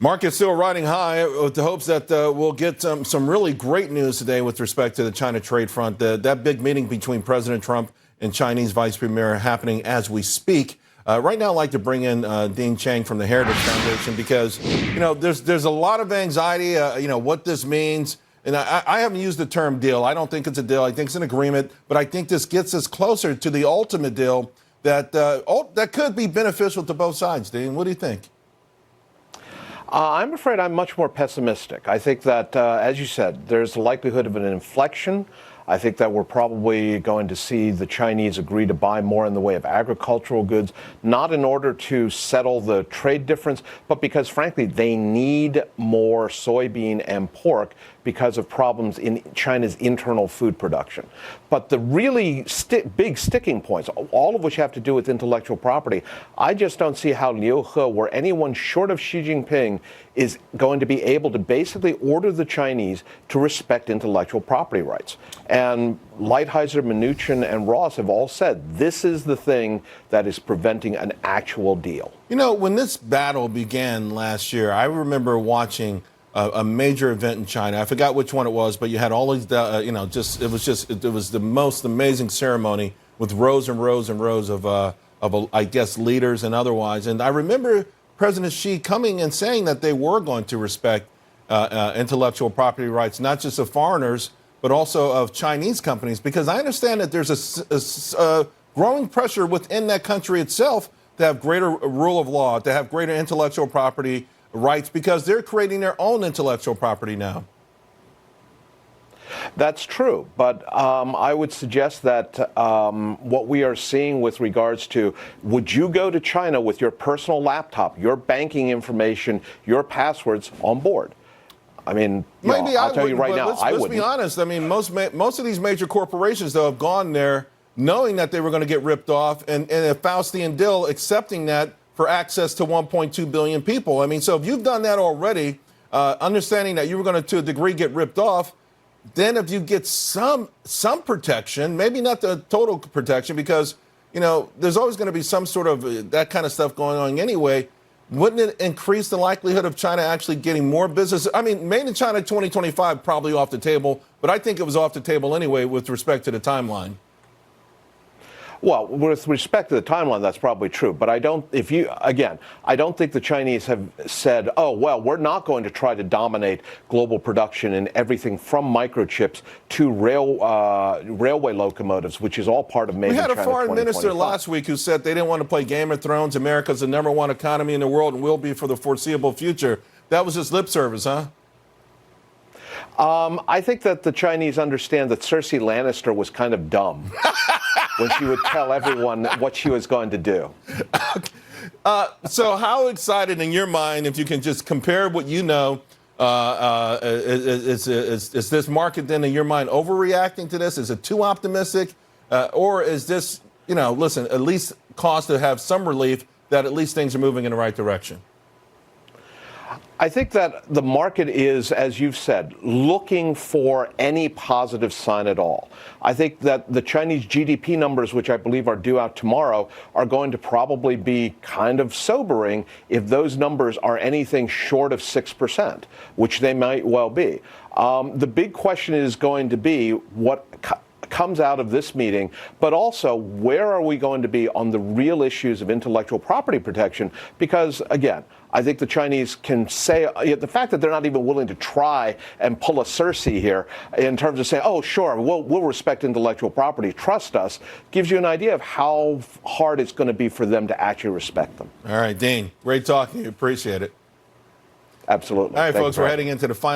Market's still riding high with the hopes that we'll get some really great news today with respect to the China trade front. That big meeting between President Trump and Chinese Vice Premier happening as we speak. Right now, I'd like to bring in Dean Cheng from the Heritage Foundation because, there's a lot of anxiety, what this means. And I haven't used the term deal. I don't think it's a deal. I think it's an agreement. But I think this gets us closer to the ultimate deal that could be beneficial to both sides. Dean, what do you think? I'm afraid I'm much more pessimistic. I think that, as you said, there's the likelihood of an inflection. I think that we're probably going to see the Chinese agree to buy more in the way of agricultural goods, not in order to settle the trade difference, but because, frankly, they need more soybean and pork because of problems in China's internal food production. But the really big sticking points, all of which have to do with intellectual property, I just don't see how Liu He or anyone short of Xi Jinping is going to be able to basically order the Chinese to respect intellectual property rights. And Lighthizer, Mnuchin, and Ross have all said this is the thing that is preventing an actual deal. When this battle began last year, I remember watching a major event in China. I forgot which one it was, but you had all these, it was the most amazing ceremony with rows and rows and rows of I guess, leaders and otherwise. And I remember President Xi coming and saying that they were going to respect intellectual property rights, not just of foreigners, but also of Chinese companies, because I understand that there's a growing pressure within that country itself to have greater rule of law, to have greater intellectual property rights, because they're creating their own intellectual property now. That's true, but I would suggest that what we are seeing with regards to, would you go to China with your personal laptop, your banking information, your passwords on board? I mean, I'll tell you right now, I wouldn't. Let's be honest. I mean, most of these major corporations, though, have gone there knowing that they were going to get ripped off, and a Faustian deal accepting that for access to 1.2 billion people. I mean, so if you've done that already, understanding that you were going to a degree, get ripped off, then if you get some protection, maybe not the total protection, because, there's always going to be some sort of that kind of stuff going on anyway, wouldn't it increase the likelihood of China actually getting more business? I mean, Made in China 2025 probably off the table, but I think it was off the table anyway with respect to the timeline. Well, with respect to the timeline, that's probably true. But I don't think the Chinese have said, oh, well, we're not going to try to dominate global production in everything from microchips to railway locomotives, which is all part of Made in China 2025. We had a foreign minister last week who said they didn't want to play Game of Thrones. America's the #1 economy in the world and will be for the foreseeable future. That was just lip service, huh? I think that the Chinese understand that Cersei Lannister was kind of dumb when she would tell everyone what she was going to do. So how excited in your mind, if you can just compare what is this market then in your mind overreacting to this? Is it too optimistic? Or is this, listen, at least cause to have some relief that at least things are moving in the right direction? I think that the market is, as you've said, looking for any positive sign at all. I think that the Chinese GDP numbers, which I believe are due out tomorrow, are going to probably be kind of sobering if those numbers are anything short of 6%, which they might well be. The big question is going to be what comes out of this meeting, but also where are we going to be on the real issues of intellectual property protection? Because, again, I think the Chinese can say, the fact that they're not even willing to try and pull a Cersei here in terms of saying, oh, sure, we'll respect intellectual property, trust us, gives you an idea of how hard it's going to be for them to actually respect them. All right, Dean, great talking. Appreciate it. Absolutely. All right, folks, we're heading into the final.